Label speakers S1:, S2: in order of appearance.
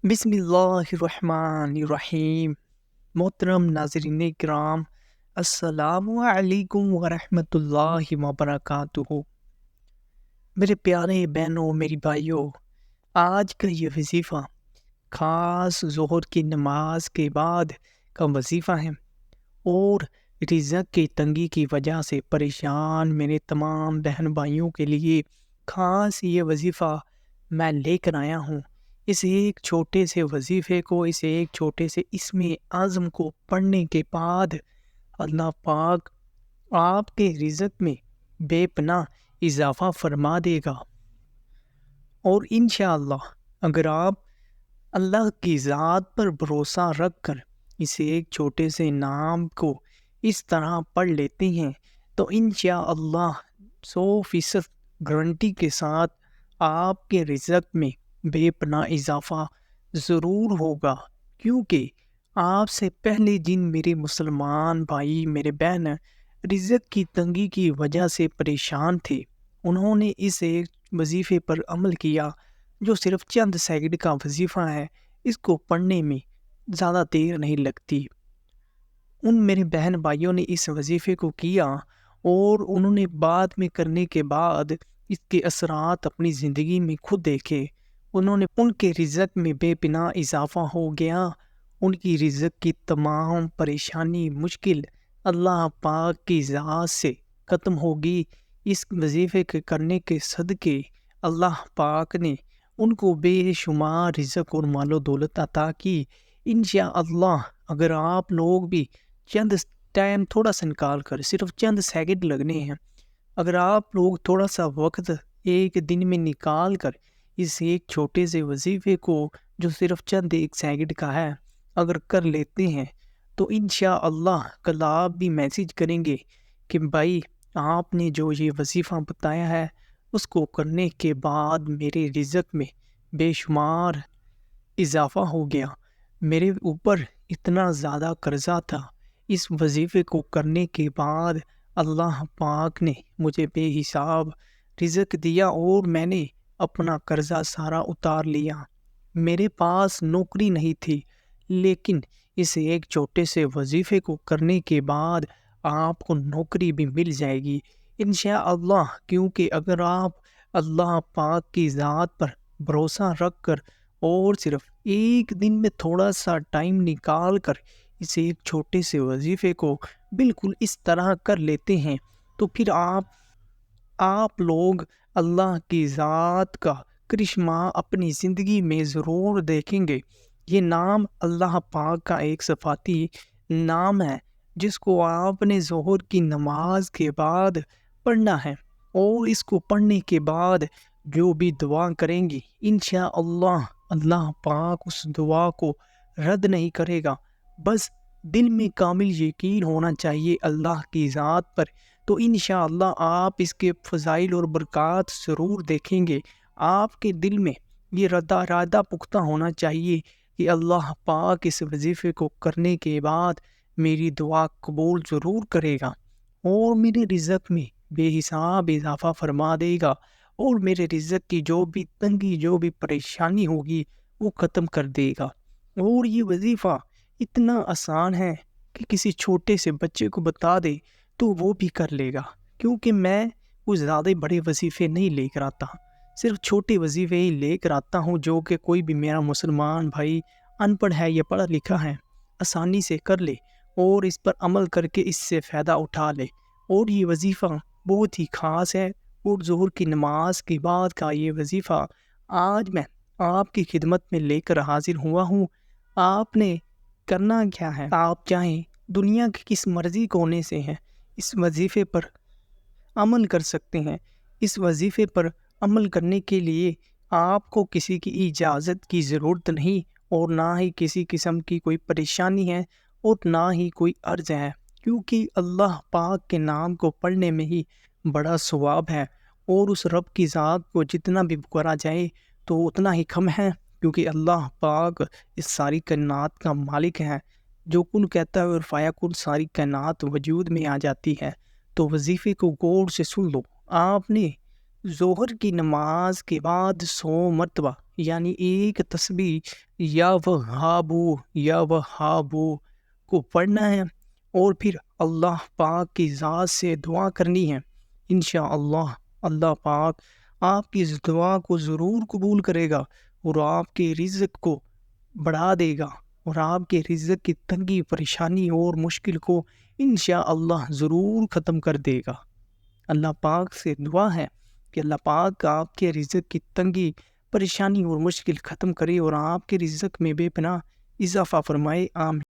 S1: بسم اللہ الرحمن الرحیم۔ محترم ناظرین کرام، السلام علیکم ورحمۃ اللہ وبرکاتہ۔ میرے پیارے بہنوں، میری بھائیوں، آج کا یہ وظیفہ خاص ظہر کی نماز کے بعد کا وظیفہ ہے، اور رزق کی تنگی کی وجہ سے پریشان میرے تمام بہن بھائیوں کے لیے خاص یہ وظیفہ میں لے کر آیا ہوں۔ اس ایک چھوٹے سے وظیفے کو، اس ایک چھوٹے سے اسم اعظم کو پڑھنے کے بعد اللہ پاک آپ کے رزق میں بے پناہ اضافہ فرما دے گا۔ اور انشاءاللہ اگر آپ اللہ کی ذات پر بھروسہ رکھ کر اس ایک چھوٹے سے نام کو اس طرح پڑھ لیتے ہیں تو انشاءاللہ 100% گارنٹی کے ساتھ آپ کے رزق میں بے پناہ اضافہ ضرور ہوگا، کیونکہ آپ سے پہلے جن میرے مسلمان بھائی میرے بہن رزق کی تنگی کی وجہ سے پریشان تھے، انہوں نے اس ایک وظیفے پر عمل کیا جو صرف چند سیکنڈ کا وظیفہ ہے۔ اس کو پڑھنے میں زیادہ دیر نہیں لگتی۔ ان میرے بہن بھائیوں نے اس وظیفے کو کیا اور انہوں نے بعد میں کرنے کے بعد اس کے اثرات اپنی زندگی میں خود دیکھے۔ ان کے رزق میں بے پناہ اضافہ ہو گیا۔ ان کی رزق کی تمام پریشانی مشکل اللہ پاک کی ذات سے ختم ہوگی۔ اس وظیفے کے کرنے کے صدقے اللہ پاک نے ان کو بے شمار رزق اور مال و دولت عطا کی۔ انشاءاللہ اگر آپ لوگ بھی چند ٹائم تھوڑا سا نکال کر، صرف چند سیکنڈ لگنے ہیں، اگر آپ لوگ تھوڑا سا وقت ایک دن میں نکال کر اس ایک چھوٹے سے وظیفے کو جو صرف چند ایک سیکنڈ کا ہے اگر کر لیتے ہیں تو انشاءاللہ کل آپ بھی میسیج کریں گے کہ بھائی آپ نے جو یہ وظیفہ بتایا ہے اس کو کرنے کے بعد میرے رزق میں بے شمار اضافہ ہو گیا۔ میرے اوپر اتنا زیادہ قرضہ تھا، اس وظیفے کو کرنے کے بعد اللہ پاک نے مجھے بے حساب رزق دیا اور میں نے اپنا قرضہ سارا اتار لیا۔ میرے پاس نوکری نہیں تھی، لیکن اس ایک چھوٹے سے وظیفے کو کرنے کے بعد آپ کو نوکری بھی مل جائے گی انشاءاللہ، کیونکہ اگر آپ اللہ پاک کی ذات پر بھروسہ رکھ کر اور صرف ایک دن میں تھوڑا سا ٹائم نکال کر اس ایک چھوٹے سے وظیفے کو بالکل اس طرح کر لیتے ہیں تو پھر آپ لوگ اللہ کی ذات کا کرشمہ اپنی زندگی میں ضرور دیکھیں گے۔ یہ نام اللہ پاک کا ایک صفاتی نام ہے جس کو آپ نے ظہر کی نماز کے بعد پڑھنا ہے، اور اس کو پڑھنے کے بعد جو بھی دعا کریں گی انشاءاللہ اللہ پاک اس دعا کو رد نہیں کرے گا۔ بس دل میں کامل یقین ہونا چاہیے اللہ کی ذات پر، تو انشاءاللہ آپ اس کے فضائل اور برکات ضرور دیکھیں گے۔ آپ کے دل میں یہ ارادہ پختہ ہونا چاہیے کہ اللہ پاک اس وظیفے کو کرنے کے بعد میری دعا قبول ضرور کرے گا اور میرے رزق میں بے حساب اضافہ فرما دے گا، اور میرے رزق کی جو بھی تنگی جو بھی پریشانی ہوگی وہ ختم کر دے گا۔ اور یہ وظیفہ اتنا آسان ہے کہ کسی چھوٹے سے بچے کو بتا دے تو وہ بھی کر لے گا، کیونکہ میں کچھ زیادہ بڑے وظیفے نہیں لے کر آتا، صرف چھوٹے وظیفے ہی لے کر آتا ہوں جو کہ کوئی بھی میرا مسلمان بھائی ان پڑھ ہے یا پڑھا لکھا ہے آسانی سے کر لے اور اس پر عمل کر کے اس سے فائدہ اٹھا لے۔ اور یہ وظیفہ بہت ہی خاص ہے، اور ظہر کی نماز کے بعد کا یہ وظیفہ آج میں آپ کی خدمت میں لے کر حاضر ہوا ہوں۔ آپ نے کرنا کیا ہے، آپ چاہیں دنیا کے کس مرضی کونے سے ہیں اس وظیفے پر عمل کر سکتے ہیں۔ اس وظیفے پر عمل کرنے کے لیے آپ کو کسی کی اجازت کی ضرورت نہیں، اور نہ ہی کسی قسم کی کوئی پریشانی ہے اور نہ ہی کوئی عرض ہے، کیونکہ اللہ پاک کے نام کو پڑھنے میں ہی بڑا ثواب ہے، اور اس رب کی ذات کو جتنا بھی پکارا جائے تو اتنا ہی کم ہے، کیونکہ اللہ پاک اس ساری کائنات کا مالک ہے۔ جو کن کہتا ہے اور فیکون، ساری کائنات وجود میں آ جاتی ہے۔ تو وظیفے کو غور سے سن لو۔ آپ نے ظہر کی نماز کے بعد 100 مرتبہ یعنی ایک تسبیح یا وہابو کو پڑھنا ہے اور پھر اللہ پاک کی ذات سے دعا کرنی ہے۔ انشاءاللہ اللہ پاک آپ کی اس دعا کو ضرور قبول کرے گا اور آپ کے رزق کو بڑھا دے گا اور آپ کے رزق کی تنگی، پریشانی اور مشکل کو انشاءاللہ ضرور ختم کر دے گا۔ اللہ پاک سے دعا ہے کہ اللہ پاک آپ کے رزق کی تنگی، پریشانی اور مشکل ختم کرے اور آپ کے رزق میں بے پناہ اضافہ فرمائے، آمین۔